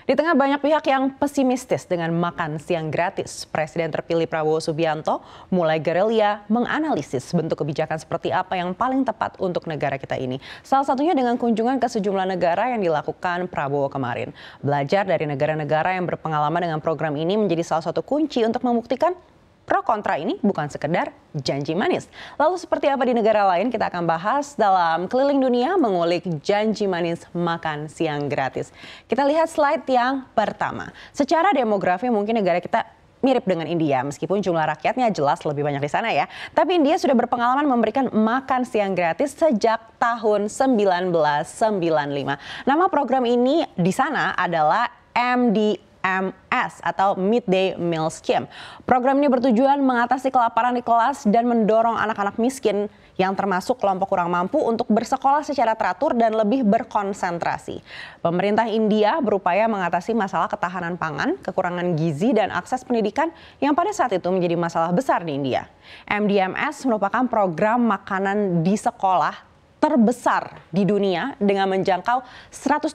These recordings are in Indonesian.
Di tengah banyak pihak yang pesimistis dengan makan siang gratis, Presiden terpilih Prabowo Subianto mulai gerilya menganalisis bentuk kebijakan seperti apa yang paling tepat untuk negara kita ini. Salah satunya dengan kunjungan ke sejumlah negara yang dilakukan Prabowo kemarin. Belajar dari negara-negara yang berpengalaman dengan program ini menjadi salah satu kunci untuk membuktikan pro kontra ini bukan sekedar janji manis. Lalu seperti apa di negara lain, kita akan bahas dalam Keliling Dunia mengulik janji manis makan siang gratis. Kita lihat slide yang pertama. Secara demografi mungkin negara kita mirip dengan India, meskipun jumlah rakyatnya jelas lebih banyak di sana ya. Tapi India sudah berpengalaman memberikan makan siang gratis sejak tahun 1995. Nama program ini di sana adalah MDMS atau Midday Meal Scheme. Program ini bertujuan mengatasi kelaparan di kelas dan mendorong anak-anak miskin yang termasuk kelompok kurang mampu untuk bersekolah secara teratur dan lebih berkonsentrasi. Pemerintah India berupaya mengatasi masalah ketahanan pangan, kekurangan gizi dan akses pendidikan yang pada saat itu menjadi masalah besar di India. MDMS merupakan program makanan di sekolah terbesar di dunia dengan menjangkau 125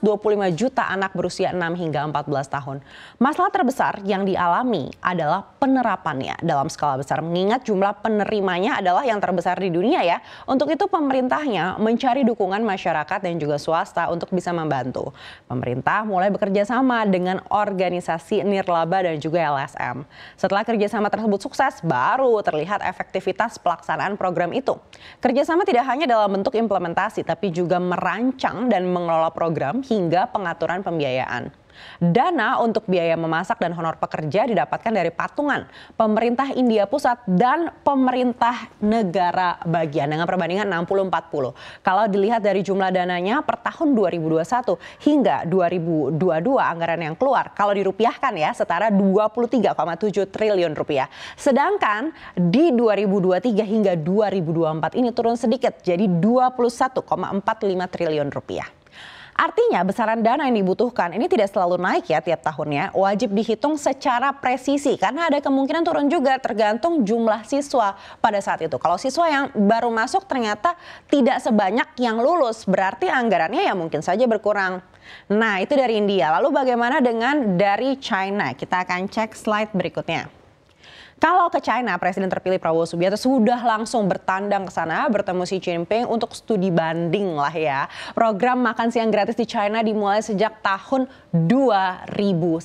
juta anak berusia 6 hingga 14 tahun. Masalah terbesar yang dialami adalah penerapannya dalam skala besar, mengingat jumlah penerimanya adalah yang terbesar di dunia ya. Untuk itu pemerintahnya mencari dukungan masyarakat dan juga swasta untuk bisa membantu. Pemerintah mulai bekerja sama dengan organisasi nirlaba dan juga LSM. Setelah kerjasama tersebut sukses, baru terlihat efektivitas pelaksanaan program itu. Kerjasama tidak hanya dalam bentuk implementasi, tapi juga merancang dan mengelola program hingga pengaturan pembiayaan. Dana untuk biaya memasak dan honor pekerja didapatkan dari patungan pemerintah India pusat dan pemerintah negara bagian dengan perbandingan 60-40. Kalau dilihat dari jumlah dananya per tahun 2021 hingga 2022 anggaran yang keluar, kalau dirupiahkan ya setara 23,7 triliun rupiah. Sedangkan di 2023 hingga 2024 ini turun sedikit jadi 21,45 triliun rupiah. Artinya besaran dana yang dibutuhkan ini tidak selalu naik ya tiap tahunnya, wajib dihitung secara presisi karena ada kemungkinan turun juga tergantung jumlah siswa pada saat itu. Kalau siswa yang baru masuk ternyata tidak sebanyak yang lulus, berarti anggarannya ya mungkin saja berkurang. Nah itu dari India, lalu bagaimana dengan dari China? Kita akan cek slide berikutnya. Kalau ke China, Presiden terpilih Prabowo Subianto sudah langsung bertandang ke sana bertemu Xi Jinping untuk studi banding lah ya. Program makan siang gratis di China dimulai sejak tahun 2011.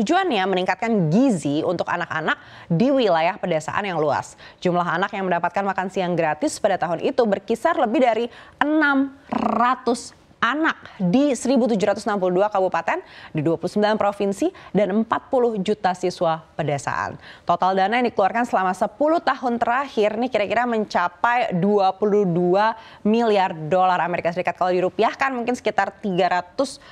Tujuannya meningkatkan gizi untuk anak-anak di wilayah pedesaan yang luas. Jumlah anak yang mendapatkan makan siang gratis pada tahun itu berkisar lebih dari 600 anak di 1.762 kabupaten, di 29 provinsi, dan 40 juta siswa pedesaan. Total dana yang dikeluarkan selama 10 tahun terakhir ini kira-kira mencapai 22 miliar dolar Amerika Serikat. Kalau dirupiahkan mungkin sekitar 349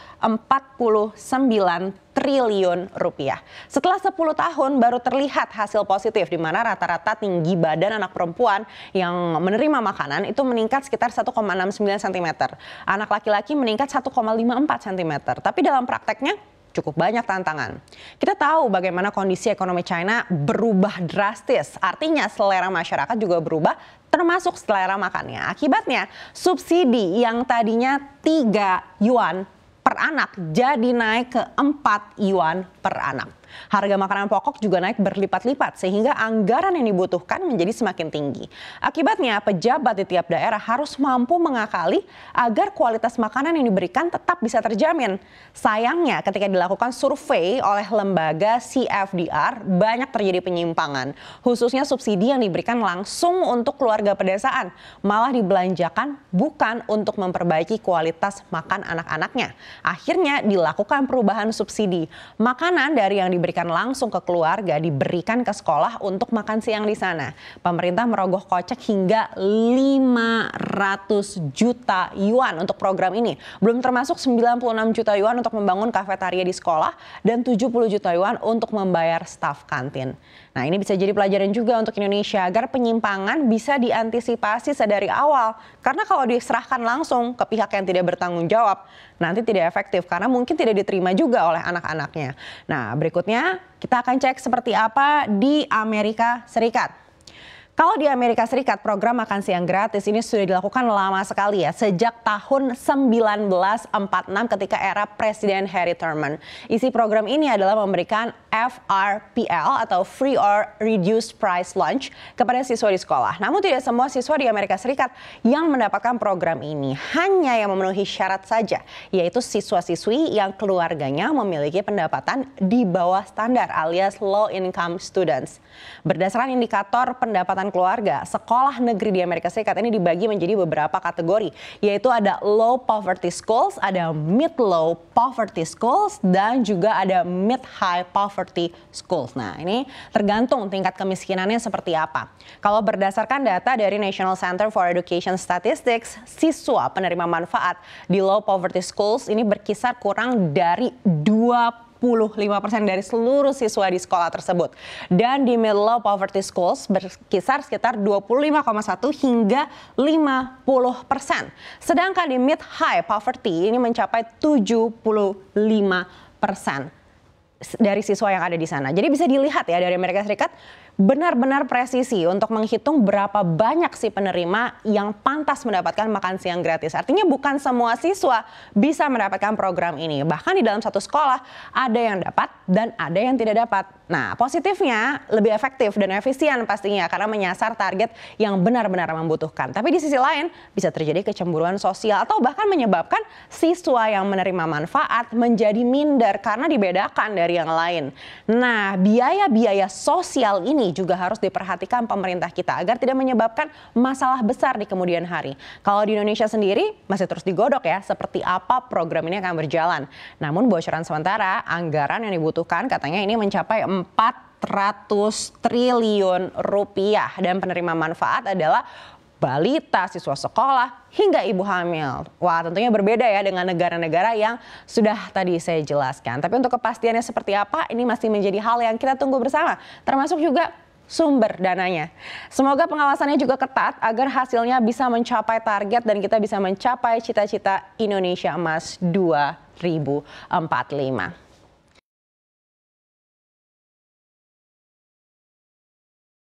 triliun rupiah. Setelah 10 tahun baru terlihat hasil positif di mana rata-rata tinggi badan anak perempuan yang menerima makanan itu meningkat sekitar 1,69 cm. Anak laki-laki meningkat 1,54 cm. Tapi dalam prakteknya cukup banyak tantangan. Kita tahu bagaimana kondisi ekonomi China berubah drastis. Artinya selera masyarakat juga berubah termasuk selera makannya. Akibatnya subsidi yang tadinya 3 yuan per anak jadi naik ke 4 yuan per anak. Harga makanan pokok juga naik berlipat-lipat sehingga anggaran yang dibutuhkan menjadi semakin tinggi. Akibatnya pejabat di tiap daerah harus mampu mengakali agar kualitas makanan yang diberikan tetap bisa terjamin. Sayangnya ketika dilakukan survei oleh lembaga CFDR banyak terjadi penyimpangan. Khususnya subsidi yang diberikan langsung untuk keluarga pedesaan malah dibelanjakan bukan untuk memperbaiki kualitas makan anak-anaknya. Akhirnya dilakukan perubahan subsidi. Makanan dari yang diberikan langsung ke keluarga diberikan ke sekolah untuk makan siang di sana. Pemerintah merogoh kocek hingga 500 juta yuan untuk program ini. Belum termasuk 96 juta yuan untuk membangun kafetaria di sekolah dan 70 juta yuan untuk membayar staf kantin. Nah ini bisa jadi pelajaran juga untuk Indonesia agar penyimpangan bisa diantisipasi sedari awal. Karena kalau diserahkan langsung ke pihak yang tidak bertanggung jawab, nanti tidak efektif karena mungkin tidak diterima juga oleh anak-anaknya. Nah berikutnya kita akan cek seperti apa di Amerika Serikat. Kalau di Amerika Serikat, program makan siang gratis ini sudah dilakukan lama sekali ya, sejak tahun 1946 ketika era Presiden Harry Truman. Isi program ini adalah memberikan FRPL atau Free or Reduced Price Lunch kepada siswa di sekolah. Namun tidak semua siswa di Amerika Serikat yang mendapatkan program ini, hanya yang memenuhi syarat saja, yaitu siswa-siswi yang keluarganya memiliki pendapatan di bawah standar alias low income students. Berdasarkan indikator pendapatan keluarga, sekolah negeri di Amerika Serikat ini dibagi menjadi beberapa kategori, yaitu ada low poverty schools, ada mid low poverty schools, dan juga ada mid high poverty schools. Nah, ini tergantung tingkat kemiskinannya seperti apa. Kalau berdasarkan data dari National Center for Education Statistics, siswa penerima manfaat di low poverty schools ini berkisar kurang dari 25% dari seluruh siswa di sekolah tersebut. Dan di mid low poverty schools berkisar sekitar 25,1 hingga 50%. Sedangkan di mid high poverty ini mencapai 75% dari siswa yang ada di sana. Jadi bisa dilihat ya, dari Amerika Serikat benar-benar presisi untuk menghitung berapa banyak sih penerima yang pantas mendapatkan makan siang gratis. Artinya bukan semua siswa bisa mendapatkan program ini. Bahkan di dalam satu sekolah ada yang dapat dan ada yang tidak dapat. Nah, positifnya lebih efektif dan efisien pastinya karena menyasar target yang benar-benar membutuhkan. Tapi di sisi lain bisa terjadi kecemburuan sosial atau bahkan menyebabkan siswa yang menerima manfaat menjadi minder karena dibedakan dari yang lain. Nah, biaya-biaya sosial ini juga harus diperhatikan pemerintah kita agar tidak menyebabkan masalah besar di kemudian hari. Kalau di Indonesia sendiri masih terus digodok ya seperti apa program ini akan berjalan. Namun bocoran sementara anggaran yang dibutuhkan katanya ini mencapai 400 triliun rupiah dan penerima manfaat adalah balita, siswa sekolah, hingga ibu hamil. Wah, tentunya berbeda ya dengan negara-negara yang sudah tadi saya jelaskan. Tapi untuk kepastiannya seperti apa, ini masih menjadi hal yang kita tunggu bersama. Termasuk juga sumber dananya. Semoga pengawasannya juga ketat agar hasilnya bisa mencapai target dan kita bisa mencapai cita-cita Indonesia Emas 2045.